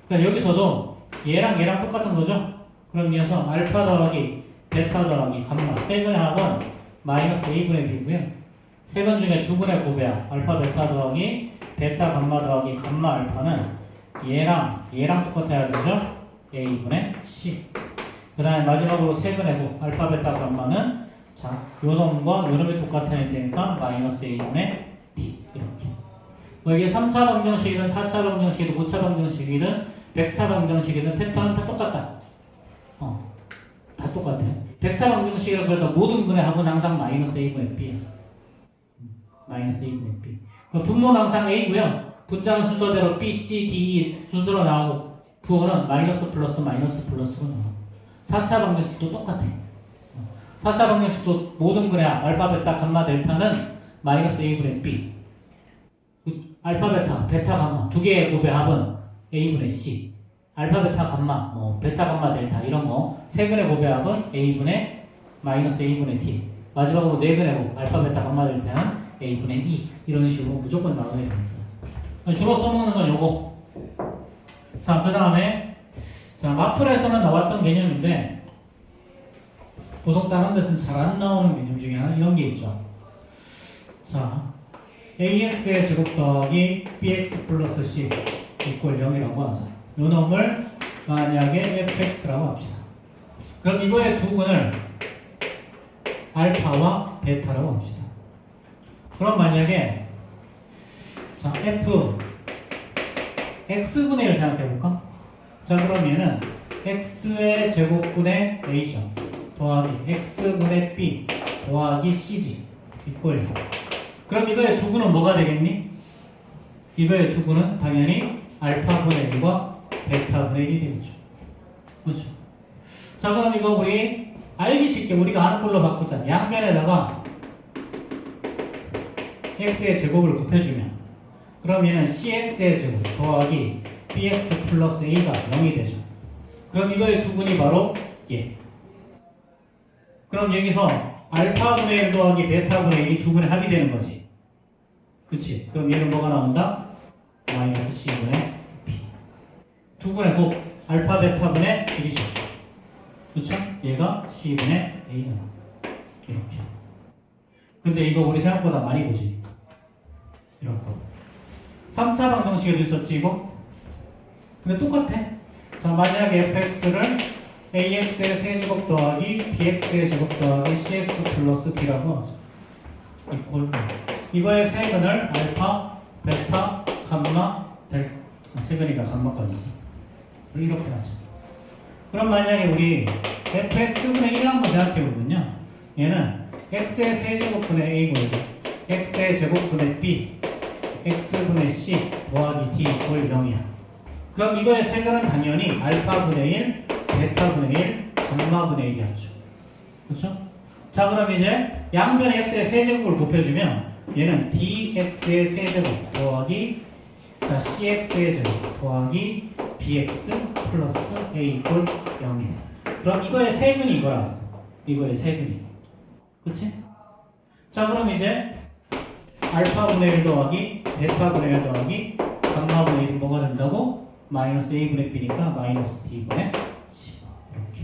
그러니까 여기서도 얘랑 똑같은 거죠? 그럼 이어서 알파 더하기 베타 더하기 감마 세근의 합은 마이너스 A분의 B고요. 세근 중에 두 분의 곱이야. 알파 베타 더하기 베타 감마 더하기 감마 알파는 얘랑 똑같아야 되죠? A분의 C. 그 다음에 마지막으로 세근의 곱 알파 베타 감마는 자, 요놈과 요놈이 똑같아야 되니까 마이너스 A분의 D 이렇게. 뭐 이게 3차 방정식이든 4차 방정식이든 5차 방정식이든 100차 방정식이든 패턴은 다 똑같다. 다 똑같아. 100차 방정식이라고 해도 모든 근의 합은 항상 마이너스 A분의 B야. 마이너스 A분의 B. 분모는 항상 A고요. 분자는 순서대로 B, C, D, E 순서로 나오고 부호는 마이너스 플러스로 나와. 4차 방정식도 똑같아. 4차 방정식도 모든 근의 합 알파, 베타, 감마, 델타는 마이너스 A분의 B. 알파, 베타, 감마 두 개의 곱의 합은 A분의 C. 알파, 베타, 감마, 베타, 감마, 델타 이런 거 세 근의 곱의 합은 A분의 마이너스 A분의 D. 마지막으로 네 근의 곱 알파, 베타, 감마, 델타는 A분의 E. 이런 식으로 무조건 나오게 돼 있어요. 주로 써먹는 건 요거. 자, 그 다음에 자, 마플에서는 나왔던 개념인데 보통 다른 데서는 잘 안 나오는 개념 중에 하나 이런 게 있죠. 자, AX의 제곱 더하기 BX 플러스 C 이꼴 0이라고 하자. 요 놈을 만약에 fx라고 합시다. 그럼 이거의 두 근을 알파와 베타라고 합시다. 그럼 만약에 자 f x분의 1 생각해볼까? 자, 그럼 얘는 x의 제곱분의 a죠. 더하기 x분의 b 더하기 c지 이꼴 0. 그럼 이거의 두 근은 뭐가 되겠니? 이거의 두 근은 당연히 알파분의 1과 베타분의 1이 되겠죠. 그렇죠? 자, 그럼 이거 우리 알기 쉽게 우리가 아는 걸로 바꾸자. 양면에다가 x의 제곱을 곱해주면 그럼 얘는 cx의 제곱 더하기 bx 플러스 a가 0이 되죠. 그럼 이거의 두근이 바로 얘. 그럼 여기서 알파분의 1 더하기 베타분의 1이 두근의 합이 되는 거지. 그치? 그럼 얘는 뭐가 나온다? 마이너스 c분의 b. 두근의 곱 알파 베타분의 1이죠. 그쵸? 얘가 c분의 a가 나와. 이렇게. 근데 이거 우리 생각보다 많이 보지. 이런 거. 3차 방정식에도 있었지 이거? 근데 똑같아. 자, 만약에 fx를 ax의 세제곱 더하기 bx의 제곱 더하기 cx 플러스 b라고 하죠. 이꼴 이거의 세근을 알파, 베타, 감마, 세근이가 감마까지지. 이렇게 하죠. 그럼 만약에 우리 fx분의 1 한번 생각해보면요. 얘는 x의 세제곱분의 a분의 x의 제곱분의 b, x분의 c 더하기 d 이꼴 0이야. 그럼 이거의 세근은 당연히 알파분의 1, 베타분의 1, 감마분의 1이었죠. 그렇죠? 자, 그럼 이제 양변의 x의 세제곱을 곱해주면 얘는 dx의 세제곱 더하기 자 cx의 제곱 더하기 bx 플러스 a 이꼴 0이에요. 그럼 이거의 세근이 이거라고. 이거의 세근이. 그치? 자, 그럼 이제 알파분의 1 더하기 베타분의 1 더하기 감마분의 1이 뭐가 된다고? 마이너스 a분의 b니까 마이너스 b분의 c. 이렇게.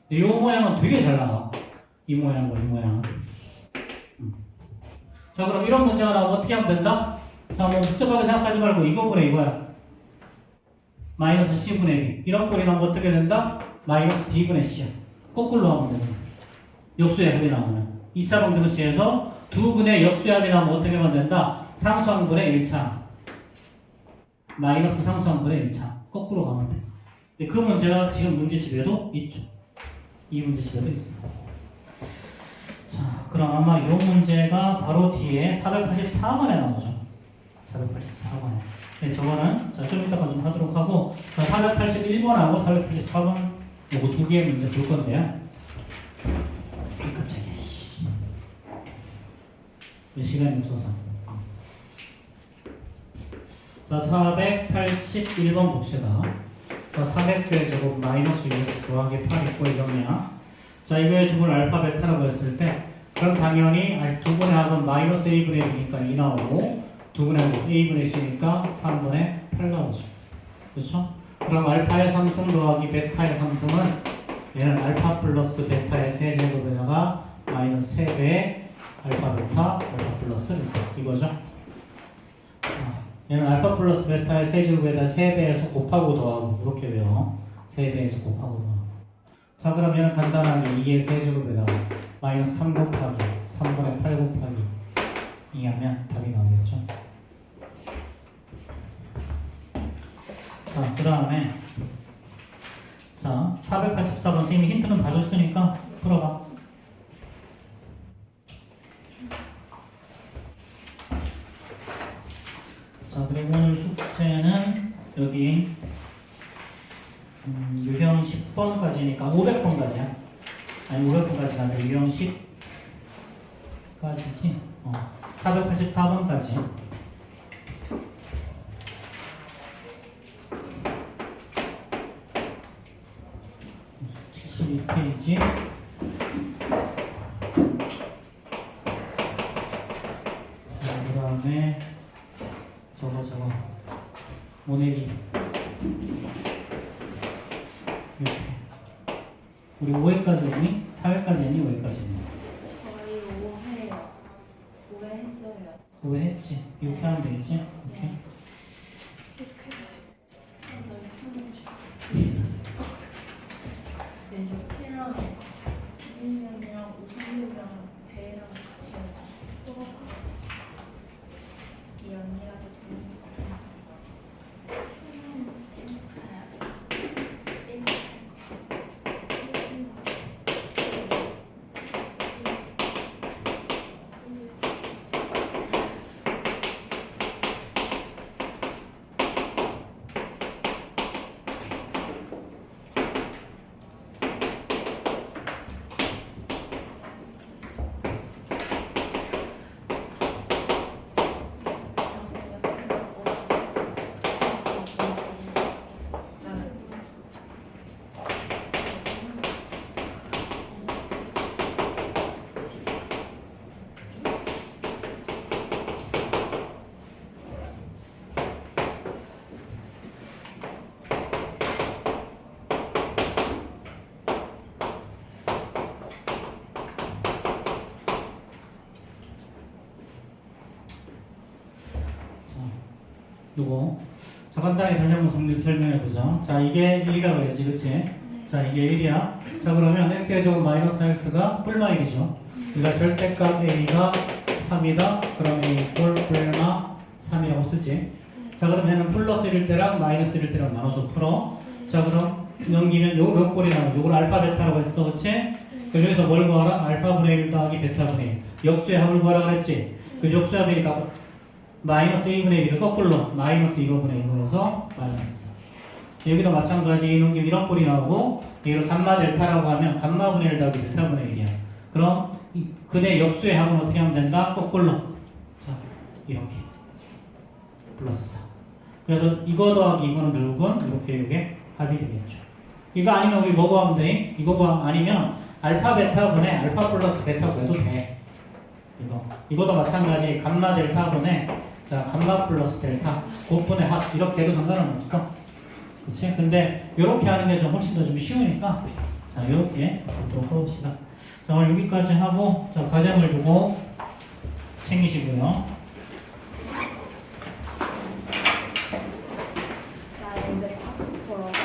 근데 이 모양은 되게 잘 나와. 이 모양과 이 모양은. 자, 그럼 이런 문제가 나오면 어떻게 하면 된다? 자, 뭐 복잡하게 생각하지 말고 이거분의 이거야. 마이너스 c분의 b. 이런 꼴이 나오면 어떻게 된다? 마이너스 d분의 c야. 거꾸로 하면 된다. 역수의 합이 나오면. 2차 방정식에서 두 근의 역수의 합이 나오면 어떻게 하면 된다? 상수항분의 1차. 마이너스 상수항분의 1차. 거꾸로 가면 돼. 근데 그 문제가 지금 문제집에도 있죠. 이 문제집에도 있어. 자, 그럼 아마 이 문제가 바로 뒤에 484번에 나오죠. 484번에. 네, 저거는 자, 좀 이따가 좀 하도록 하고 481번하고 484번 요거 두 개의 문제 볼 건데요. 깜짝이야. 시간이 없어서. 자, 481번 봅시다. 자, 400의 제곱 마이너스 6x 더하기 8 이꼴 0이야. 자, 이거의 두분 알파 베타라고 했을 때 그럼 당연히 두분의 합은 마이너스 a분의 1이니까 2 나오고 두분의 합은 a분의 c니까 3분의 8 나오죠. 그렇죠? 그럼 알파의 3승 더하기 베타의 3승은 얘는 알파 플러스 베타의 세제곱에다가 마이너스 3배의 알파 베타 알파 플러스 베타 이거죠. 얘는 알파 플러스 베타의 세제곱에다 3배에서 곱하고 더하고 이렇게 외워. 3배에서 곱하고 더하고. 자, 그럼 얘는 간단하게 2의 세제곱에다가 마이너스 3 곱하기 3분의 8 곱하기 2 하면 답이 나오겠죠. 자, 그 다음에 자 484번 선생님이 힌트는 다 줬으니까 풀어봐. 자, 그리고 오늘 숙제는 여기 유형 10번까지니까 500번까지야. 아니 500번까지가 아니라 유형 10까지지. 484번까지. 72페이지. 자, 그 다음에 저거 모내기 이렇게. 우리 5회까지 했니? 4회까지 했니? 5회까지 했니? 거의 5회요. 5회 했어요. 5회 했지. 이렇게 하면 되겠지? 이렇게. 이렇게. 네, 이렇게랑 이민이랑 우성이랑 배랑 같이 뽑아서 이 언니가 더 도움이 돼서 수능 가야 요거. 자, 간단히 다시 한번 설명해보자. 자, 이게 1이라고 그랬지, 그치? 자, 이게 1이야. 자, 그러면 x의 제곱 마이너스 x가 뿔마 1이죠. 그러니까 절대값 a가 3이다. 그럼 a 이꼴 뿔마 3이라고 쓰지. 자, 그러면 플러스 1일 때랑 마이너스 1일 때랑 나눠서 풀어. 자, 그럼 넘기면 요거 몇 꼴이 나오죠? 요걸 알파 베타라고 했어, 그치? 그럼 여기서 뭘 구하라? 알파분의 1 더하기 베타분의 1. 역수의 합을 구하라 그랬지? 그 역수의 합이니까 마이너스 2분의 1을 거꾸로 마이너스 2분의 1에서 마이너스 4. 여기도 마찬가지 넘기면 이런 꼴이 나오고 이걸 감마 델타라고 하면 감마분의 1 더하기 베타분의 1이야. 그럼 이 근의 역수의 합은 어떻게 하면 된다? 거꾸로. 자, 이렇게. 플러스 4. 그래서 이거 더하기 이거는 결국은 이렇게 이게 합이 되겠죠. 이거 아니면 우리 뭐 구하면 돼? 이거 구하면 아니면 알파 베타분의 알파 플러스 베타 구해도 돼. 이거도 마찬가지 감마 델타분의 자 감마 플러스 델타 곱분의 합 이렇게 해도 상관은 없어. 그치? 근데 이렇게 하는 게 좀 훨씬 더 좀 쉬우니까 자 이렇게 보도록 해봅시다. 자 오늘 여기까지 하고 자 과정을 두고 챙기시고요. 나 근데 보러 여기